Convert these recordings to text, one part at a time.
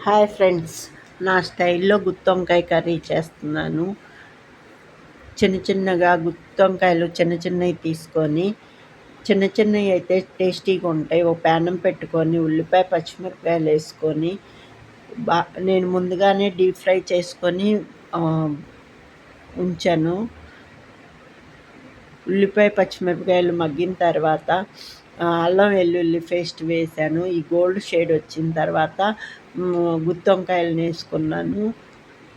Hi friends, నా స్టైల్లో గుత్తొంకాయ curry చేస్తున్నాను. చిన్నగా గుత్తొంకాయలు చిన్నవి తీసుకొని, చిన్నవి అయితే టేస్టీగా ఉంటాయి. ఒక ప్యానం పెట్టుకొని ఉల్లిపాయ పచ్చిమిరపకాయలు వేసుకొని నేను ముందుగానే డీప్ ఫ్రై చేసుకొని ఉంచాను. ఉల్లిపాయ పచ్చిమిరపకాయలు మగ్గిన తర్వాత అల్లం వెల్లుల్లి పేస్ట్ వేసాను. ఈ గోల్డ్ షేడ్ వచ్చిన తర్వాత గుత్తొంకాయలను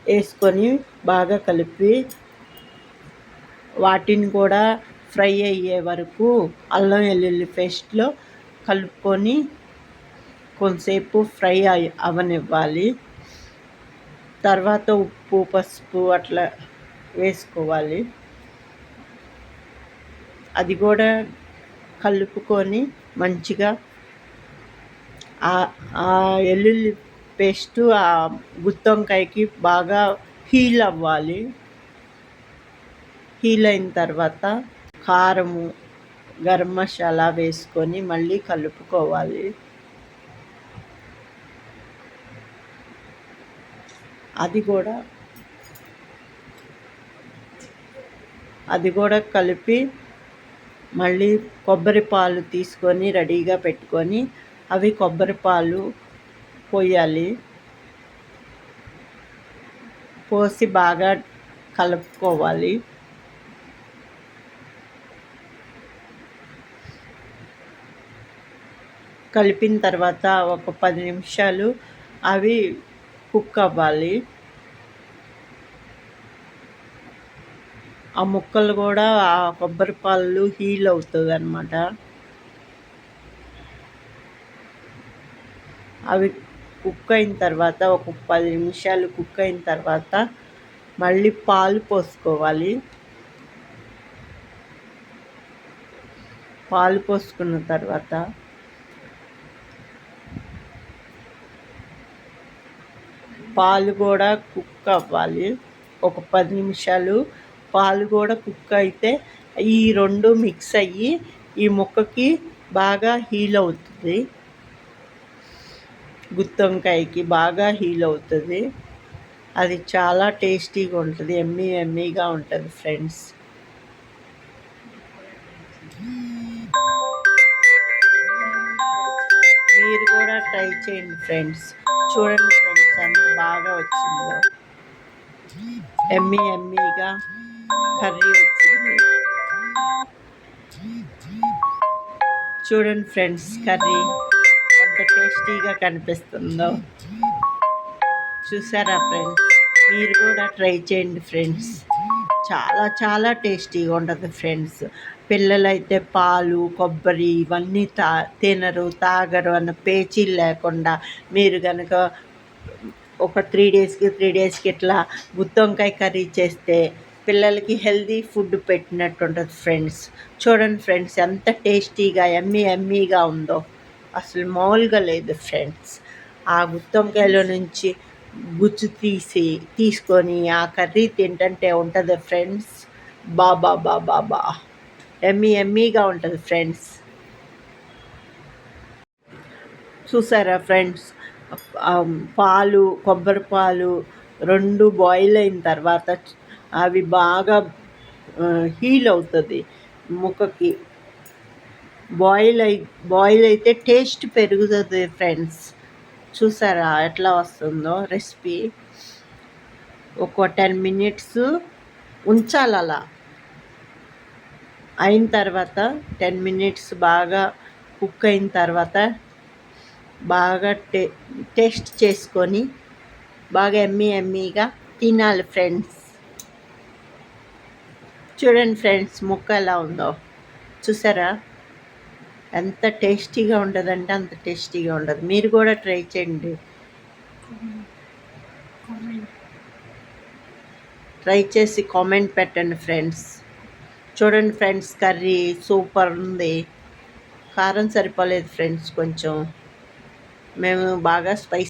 వేసుకొని బాగా కలిపి వాటిని కూడా ఫ్రై అయ్యే వరకు అల్లం వెల్లుల్లి పేస్ట్లో కలుపుకొని కొంతసేపు ఫ్రై అవనివ్వాలి. తర్వాత ఉప్పు పసుపు అట్లా వేసుకోవాలి. అది కూడా కలుపుకొని మంచిగా ఆ వెల్లుల్లి పేస్టు ఆ గుత్తొంకాయకి బాగా హీల్ అవ్వాలి. హీల్ అయిన తర్వాత కారము గరం మసాలా వేసుకొని మళ్ళీ కలుపుకోవాలి. అది కూడా కలిపి మళ్ళీ కొబ్బరి పాలు తీసుకొని రెడీగా పెట్టుకొని అవి కొబ్బరి పాలు పోయాలి. పోసి బాగా కలుపుకోవాలి. కలిపిన తర్వాత ఒక 10 నిమిషాలు అవి కుక్ అవ్వాలి. ఆ ముక్కలు కూడా ఆ కొబ్బరి పాలు హీల్ అవుతుంది అన్నమాట. అవి కుక్ అయిన తర్వాత ఒక 10 నిమిషాలు కుక్ అయిన తర్వాత మళ్ళీ పాలు పోసుకోవాలి. పాలు పోసుకున్న తర్వాత పాలు కూడా కుక్ అవ్వాలి. ఒక 10 నిమిషాలు పాలు కూడా కుక్ అయితే ఈ రెండు మిక్స్ అయ్యి ఈ ముక్కకి బాగా హీల్ అవుతుంది. గుత్తొంకాయకి బాగా హీల్ అవుతుంది. అది చాలా టేస్టీగా ఉంటుంది. ఎమ్మీగా ఉంటుంది ఫ్రెండ్స్. మీరు కూడా ట్రై చేయండి ఫ్రెండ్స్. చూడండి ఫ్రెండ్స్ ఎంత బాగా వచ్చిందో. ఎమ్మీగా కర్రీ వచ్చింది. చూడండి ఫ్రెండ్స్, కర్రీ ఎంత టేస్టీగా కనిపిస్తుందో. చూసారా ఫ్రెండ్స్? మీరు కూడా ట్రై చేయండి ఫ్రెండ్స్. చాలా టేస్టీగా ఉంటుంది ఫ్రెండ్స్. పిల్లలైతే పాలు కొబ్బరి ఇవన్నీ తాగరు అన్న పేచీలు లేకుండా మీరు కనుక ఒక 3 డేస్కి ఇట్లా గుత్తొంకాయ కర్రీ చేస్తే పిల్లలకి హెల్దీ ఫుడ్ పెట్టినట్టు ఉంటుంది ఫ్రెండ్స్. చూడండి ఫ్రెండ్స్ ఎంత టేస్టీగా ఎమ్మీగా ఉందో. అసలు మామూలుగా లేదు ఫ్రెండ్స్. ఆ గుత్తొంకాయలో నుంచి గుజ్జు తీసుకొని ఆ కర్రీ తింటుంటే ఉంటుంది ఫ్రెండ్స్. బాబా ఎమ్మీగా ఉంటుంది ఫ్రెండ్స్. చూసారా ఫ్రెండ్స్? పాలు కొబ్బరి పాలు రెండు బాయిల్ అయిన తర్వాత అవి బాగా హీల్ అవుతుంది ముక్కకి. బాయిల్ అయితే టేస్ట్ పెరుగుతుంది ఫ్రెండ్స్. చూసారా ఎట్లా వస్తుందో రెసిపీ? ఒక 10 మినిట్స్ ఉంచాలి. అలా అయిన తర్వాత 10 మినిట్స్ బాగా కుక్ అయిన తర్వాత బాగా టేస్ట్ చేసుకొని బాగా ఎమ్మీగా తినాలి ఫ్రెండ్స్. చూడండి ఫ్రెండ్స్ ముక్క ఎలా ఉందో. చూసారా ఎంత టేస్టీగా ఉంటుందంటే అంత టేస్టీగా ఉంటుంది. మీరు కూడా ట్రై చేయండి. ట్రై చేసి కామెంట్ పెట్టండి ఫ్రెండ్స్. చూడండి ఫ్రెండ్స్, కర్రీ సూపర్ ఉంది. కారం సరిపోలేదు ఫ్రెండ్స్. కొంచెం మేము బాగా స్పైసీ